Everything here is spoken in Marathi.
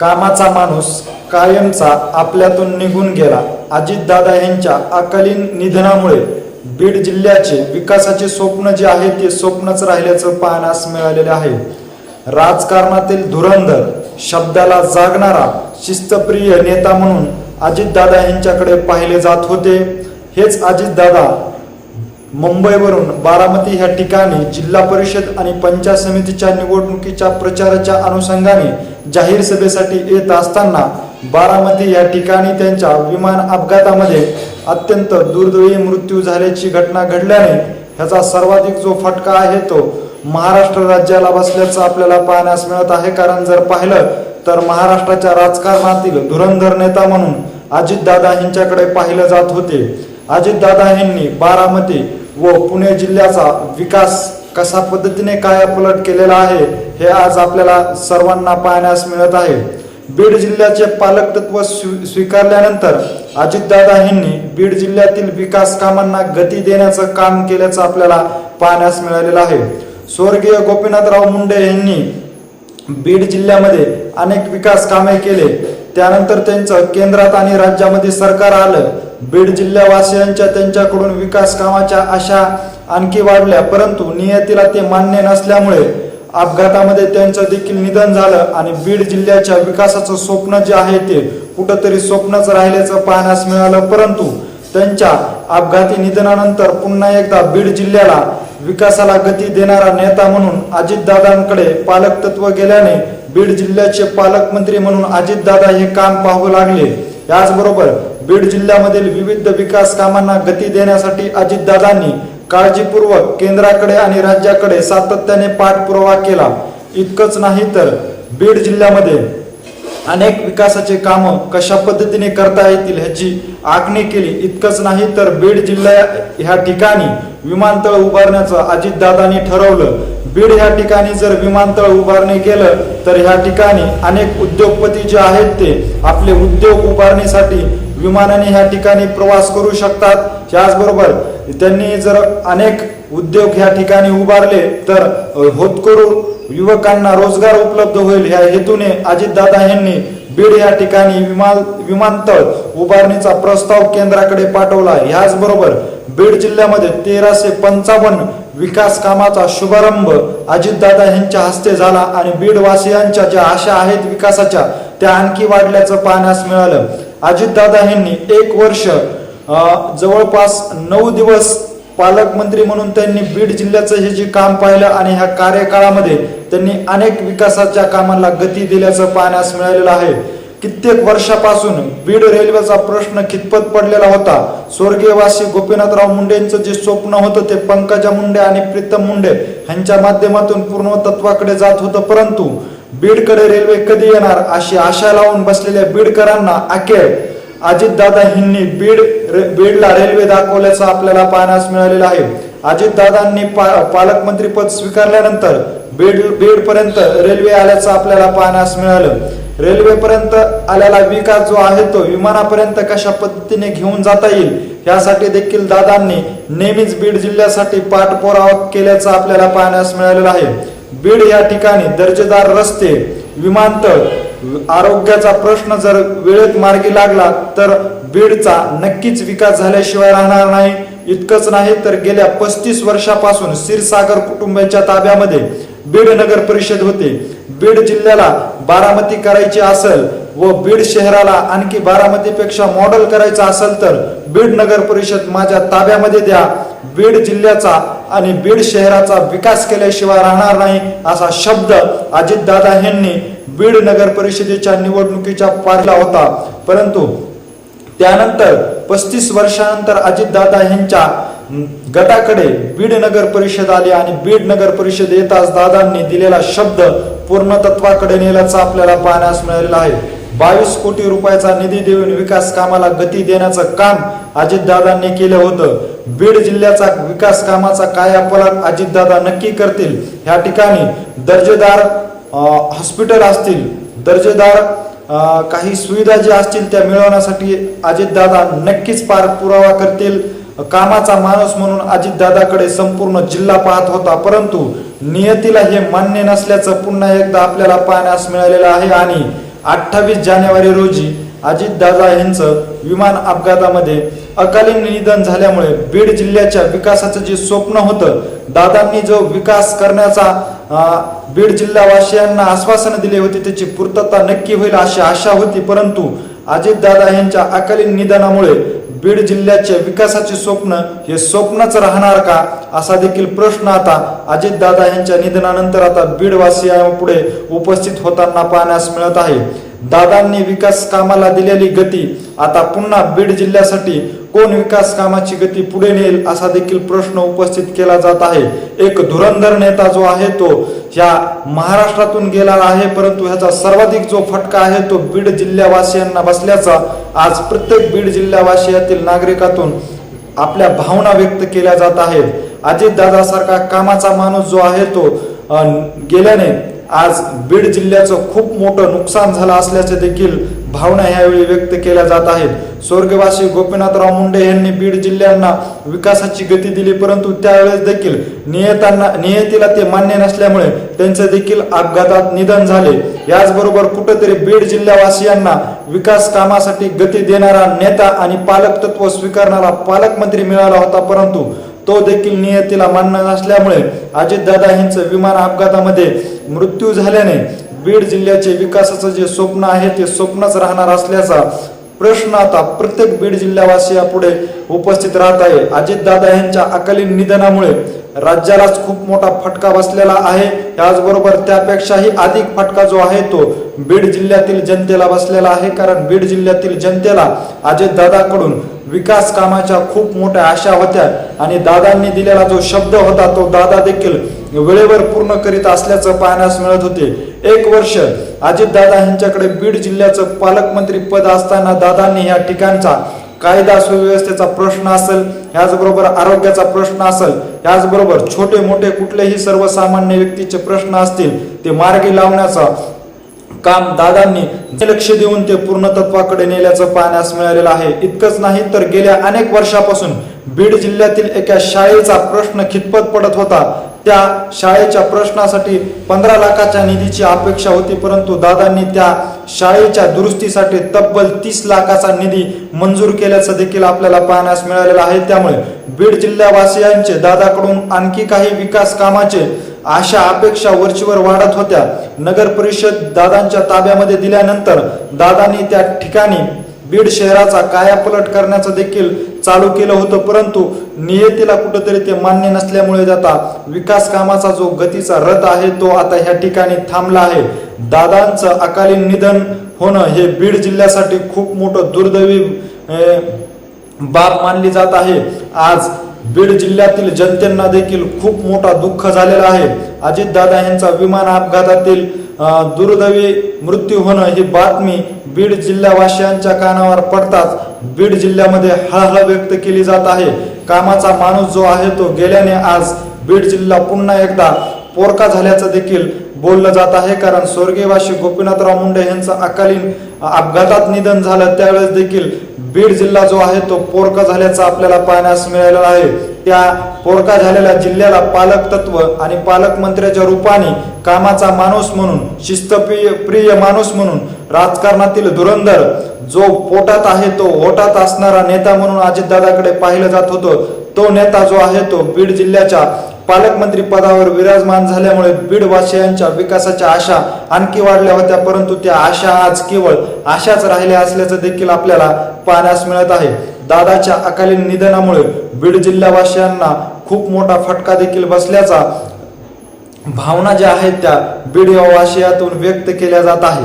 कामाचा माणूस कायमचा आपल्यातून निघून गेला. अजितदादा यांच्या अकालीन निधनामुळे बीड जिल्ह्याचे विकासाचे स्वप्न जे आहे ते स्वप्नच राहिल्याचं पाहण्यास मिळालेले आहे. राजकारणातील धुरंधर, शब्दाला जागणारा, शिस्तप्रिय नेता म्हणून अजितदादा यांच्याकडे पाहिले जात होते. हेच अजितदादा मुंबईवरून बारामती ह्या ठिकाणी जिल्हा परिषद आणि पंचायत समितीच्या निवडणुकीच्या प्रचाराच्या अनुषंगाने जाहीर सभेसाठी येत असताना बारामती या ठिकाणी त्यांच्या विमान अपघातामध्ये अत्यंत दुर्दैवी मृत्यू झाल्याची घटना घडल्याने ह्याचा सर्वाधिक जो फटका आहे तो महाराष्ट्र राज्याला बसल्याचं आपल्याला पाहण्यास मिळत आहे. कारण जर पाहिलं तर महाराष्ट्राच्या राजकारणातील धुरंधर नेता म्हणून अजितदादा यांच्याकडे पाहिलं जात होते. अजितदादा यांनी बारामती व पुणे जिल्ह्याचा विकास कशा पद्धतीने कायापालट केलेला आहे हे आज आपल्याला सर्वांना पाहण्यास मिळत आहे. बीड जिल्ह्याचे पालकत्व स्वीकारल्यानंतर अजितदादा यांनी बीड जिल्ह्यातील विकास कामांना गती देण्याचं काम केल्याचं आपल्याला पाहण्यास मिळालेलं आहे. स्वर्गीय गोपीनाथराव मुंडे यांनी बीड जिल्ह्यामध्ये अनेक विकास कामे केले. त्यानंतर त्यांचं केंद्रात आणि राज्यामध्ये सरकार आलं. बीड जिल्हावासियांच्या त्यांच्याकडून विकास कामाच्या आशा आणखी वाढल्या, परंतु नियतीला ते मान्य नसल्यामुळे अपघातामध्ये त्यांचं देखील निधन झालं आणि बीड जिल्ह्याच्या विकासाचं स्वप्न जे आहे ते कुठंतरी स्वप्नच राहिल्याचं पाहण्यास मिळालं. परंतु त्यांच्या अपघाती निधनानंतर पुन्हा एकदा बीड जिल्ह्याला विकासाला गती देणारा नेता म्हणून अजितदादांकडे पालकत्व गेल्याने बीड जिल्ह्याचे पालकमंत्री म्हणून अजितदादा हे काम पाहू लागले. याचबरोबर बीड जिल्ह्यामधील विविध विकास कामांना गती देण्यासाठी अजितदादांनी काळजीपूर्वक केंद्राकडे आणि राज्याकडे सातत्याने पाठपुरावा केला. इतकंच नाही तर बीड जिल्ह्यामध्ये अनेक विकासाचे कामं कशा पद्धतीने करता येतील ह्याची आखणी केली. इतकंच नाही तर बीड जिल्हा ह्या ठिकाणी विमानतळ उभारण्याचं अजितदादांनी ठरवलं. बीड ह्या ठिकाणी जर विमानतळ उभारणे केलं तर ह्या ठिकाणी अनेक उद्योगपती जे आहेत ते आपले उद्योग उभारणीसाठी विमानाने ह्या ठिकाणी प्रवास करू शकतात. त्याचबरोबर त्यांनी जर अनेक उद्योग ह्या ठिकाणी उभारले तर होतकरू युवकांना रोजगार उपलब्ध होईल. ह्या हेतूने अजितदादा यांनी बीड या ठिकाणी विमानतळ उभारणीचा प्रस्ताव केंद्राकडे पाठवला. ह्याचबरोबर बीड जिल्ह्यामध्ये 1355 विकास कामाचा शुभारंभ अजितदादा यांच्या हस्ते झाला आणि बीड वासियांच्या ज्या आशा आहेत विकासाच्या त्या आणखी वाढल्याचं पाहण्यास मिळालं. अजितदादा यांनी 1 वर्ष जवळपास 9 दिवस पालकमंत्री म्हणून त्यांनी बीड जिल्ह्याचं हे जे काम पाहिलं आणि ह्या कार्यकाळामध्ये त्यांनी अनेक विकासाच्या कामांना गती दिल्याचं पाहण्यास मिळालेलं आहे. कित्येक वर्षापासून बीड रेल्वेचा प्रश्न खितपत पडलेला होता. स्वर्गीयवासी गोपीनाथराव मुंडेंचं जे स्वप्न होतं ते पंकजा मुंडे आणि प्रीतम मुंडे यांच्या माध्यमातून पूर्णत्वाकडे जात होतं, परंतु बीडकडे रेल्वे कधी येणार अशी आशा लावून बसलेल्या बीडकरांना अखेर अजितदादा यांनी बीडला रेल्वे दाखवल्याचं आपल्याला पाहण्यास मिळालेलं आहे. अजितदादांनी पालकमंत्री पद स्वीकारल्यानंतर बीड पर्यंत रेल्वे आल्याचं आपल्याला पाहण्यास मिळालं. रेल्वेपर्यंत आलेला विकास जो आहे तो विमानापर्यंत कशा पद्धतीने घेऊन जाता येईल यासाठी देखील दादांनी नेहमीच बीड जिल्ह्यासाठी पाठपुरावा केल्याचं आपल्याला पाहण्यास मिळालेलं आहे. बीड या ठिकाणी दर्जेदार रस्ते, विमानतळ, आरोग्याचा प्रश्न जर वेळेत मार्गी लागला तर बीडचा नक्कीच विकास झाल्याशिवाय राहणार नाही. इतकंच नाही तर गेल्या 35 वर्षापासून क्षीरसागर कुटुंबाच्या ताब्यामध्ये बीड नगर परिषद होते. बीड जिल्ह्याला बारामती करायची असेल व बीड शहराला आणखी बारामतीपेक्षा मॉडेल करायचं असेल तर बीड नगर परिषद माझ्या ताब्यामध्ये द्या. बीड जिल्ह्याचा आणि बीड शहराचा विकास केल्याशिवाय राहणार नाही असा शब्द अजितदादा यांनी बीड नगर परिषदेच्या निवडणुकीच्या पारला होता. परंतु त्यानंतर 35 वर्षानंतर अजितदादा यांच्या गटाकडे बीड नगर परिषद आली आणि बीड नगर परिषद येताच दादांनी दिलेला शब्द पूर्णत्वाकडे नेल्याचं आपल्याला पाहण्यास मिळालेलं आहे. 22 कोटी रुपयाचा निधी देऊन विकास कामाला गती देण्याचं काम अजितदादांनी केलं होतं. बीड जिल्ह्याचा विकास कामाचा कायापालट अजितदादा नक्की करतील. ह्या ठिकाणी दर्जेदार हॉस्पिटल असतील, दर्जेदार काही सुविधा ज्या असतील त्या मिळवण्यासाठी अजितदादा नक्कीच पाठपुरावा करतील. कामाचा माणूस म्हणून अजितदादाकडे संपूर्ण जिल्हा पाहत होता, परंतु नियतीला हे मान्य नसल्याचं पुन्हा एकदा आपल्याला पाहण्यास मिळालेलं आहे आणि 28 जानेवारी रोजी अजितदादा यांचं विमान अपघातामध्ये अकाली निधन झाल्यामुळे बीड जिल्ह्याच्या विकासाचं जे स्वप्न होतं, दादांनी जो विकास करण्याचा बीड जिल्हावासियांना आश्वासन दिले होते त्याची पूर्तता नक्की होईल अशी आशा होती, परंतु अजितदादा यांच्या अकाली निधनामुळे बीड जिल्ह्याचे विकासाचे स्वप्न हे स्वप्नच राहणार का असा देखील प्रश्न आता अजितदादा यांच्या निधनानंतर आता बीडवासियांपुढे उपस्थित होताना पाहण्यास मिळत आहे। दादांनी विकास कामाला दिलेली गती आता पुन्हा बीड जिल्ह्यासाठी कोण विकास कामाची गती पुढे नेईल असा देखील प्रश्न उपस्थित केला जात आहे। एक धुरंधर नेता जो आहे तो ह्या महाराष्ट्रातून गेला आहे, परंतु ह्याचा सर्वाधिक जो फटका आहे तो बीड जिल्ह्यावासियांना बसल्याचा आज प्रत्येक बीड जिल्ह्यावासियातील नागरिकातून आपल्या भावना व्यक्त केल्या जात आहेत। अजितदादा सारखा कामाचा माणूस जो आहे तो गेल्याने आज बीड जिल्ह्याचं खूप मोठं नुकसान झालं असल्याचे देखील भावना यावेळी व्यक्त केल्या जात आहेत। स्वर्गवासी गोपीनाथराव मुंडे यांनी बीड जिल्ह्यांना विकासाची गती दिली, परंतु त्यावेळेस देखील नियतीला ते मान्य नसल्यामुळे त्यांचे देखील अपघातात निधन झाले। याचबरोबर कुठेतरी बीड जिल्ह्यावासियांना विकास कामासाठी गती देणारा नेता आणि पालकत्व स्वीकारणारा पालकमंत्री मिळाला होता, परंतु तो देखील नियतीला मान्य नसल्यामुळे अजितदादा यांचं विमान अपघातामध्ये मृत्यू झाल्याने बीड जिल्ह्याचे विकासाचं जे स्वप्न आहे ते स्वप्नच राहणार असल्याचा प्रश्न आता प्रत्येक बीड जिल्हावासियापुढे उपस्थित राहत आहे। अजितदादा यांच्या अकाली निधनामुळे राज्यालाच खूप मोठा फटका बसलेला आहे, याचबरोबर त्यापेक्षाही अधिक फटका जो आहे तो बीड जिल्ह्यातील जनतेला बसलेला आहे, कारण बीड जिल्ह्यातील जनतेला अजितदादाकडून विकास कामाच्या खूप मोठ्या आशा होत्या आणि दादांनी दिलेला जो शब्द होता तो दादा देखील वेळेवर पूर्ण करीत असल्याचं पाहण्यास मिळत होते। 1 वर्ष अजितदादा यांच्याकडे बीड जिल्ह्याचं पालकमंत्री पद असताना दादांनी या ठिकाणचा कायदा सुव्यवस्थेचा प्रश्न असेल, याचबरोबर आरोग्याचा प्रश्न असेल, याचबरोबर छोटे मोठे कुठलेही सर्वसामान्य व्यक्तीचे प्रश्न असतील ते मार्गी लावण्याचा काम दादांनी लक्ष देऊन ते पूर्णत्वाकडे नेल्याचं पाहण्यास मिळालेलं आहे। इतकंच नाही तर गेल्या अनेक वर्षापासून बीड जिल्ह्यातील एका शाळेचा प्रश्न खितपत पडत होता। त्या शाळेच्या प्रश्नासाठी 15 लाखाच्या निधीची अपेक्षा होती, परंतु दादांनी त्या शाळेच्या दुरुस्तीसाठी तब्बल 30 लाखाचा निधी मंजूर केल्याचं देखील आपल्याला पाहण्यास मिळालेलं आहे। त्यामुळे बीड जिल्ह्यावासियांचे दादाकडून आणखी काही विकास कामाचे आशा अपेक्षा वरचीवर वाढत होत्या। नगर परिषद दादांच्या ताब्यामध्ये दिल्यानंतर दादांनी त्या ठिकाणी बीड शहराचा कायापलट करण्याचं देखील चालू केलं होतं, परंतु नियतीला कुठेतरी ते मान्य नसल्यामुळे आता विकास कामाचा जो गतीचा रथ आहे तो आता ह्या ठिकाणी थांबला आहे। दादांचं अकाली निधन होणं हे बीड जिल्ह्यासाठी खूप मोठं दुर्दैवी बाब मानली जात आहे। आज बीड जिल्ह्यातील जनतेला देखील खूप मोठा दुःख झालेला आहे। अजितदादा यांचा विमान अपघातातील दुर्दैवी मृत्यू होणं ही बातमी बीड जिल्हावासियांच्या कानावर पडताच बीड जिल्ह्यामध्ये हळहळ व्यक्त केली जात आहे। कामाचा माणूस जो आहे तो गेल्याने आज बीड जिल्हा पुन्हा एकदा पोरका झाल्याचं देखील बोललं जात आहे, कारण स्वर्गवासी गोपीनाथराव मुंडे यांचं अकाली अपघातात निधन झालं त्यावेळेस देखील बीड जिल्हा जो आहे तो पोरका झाल्याचं आपल्याला पाहण्यास मिळालेलं आहे। त्या पोरका झालेल्या जिल्ह्याला पालकतत्व आणि पालकमंत्र्याच्या रूपाने कामाचा माणूस म्हणून, शिस्तप्रिय माणूस म्हणून, राजकारणातील धुरंधर जो पोटात आहे तो ओटात असणारा नेता म्हणून अजितदादाकडे पाहिलं जात होतं। तो नेता जो आहे तो बीड जिल्ह्याच्या पालकमंत्री पदावर विराजमान झाल्यामुळे बीडवासियांच्या विकासाच्या आशा आणखी वाढल्या होत्या, परंतु त्या आशा आज केवळ आशाच राहिल्या असल्याचं देखील आपल्याला पाहण्यास मिळत आहे। दादाच्या अकाली निधनामुळे बीड जिल्हावासियांना खूप मोठा फटका देखील बसल्याचा भावना ज्या आहेत त्या बीड वासियातून व्यक्त केल्या जात आहे।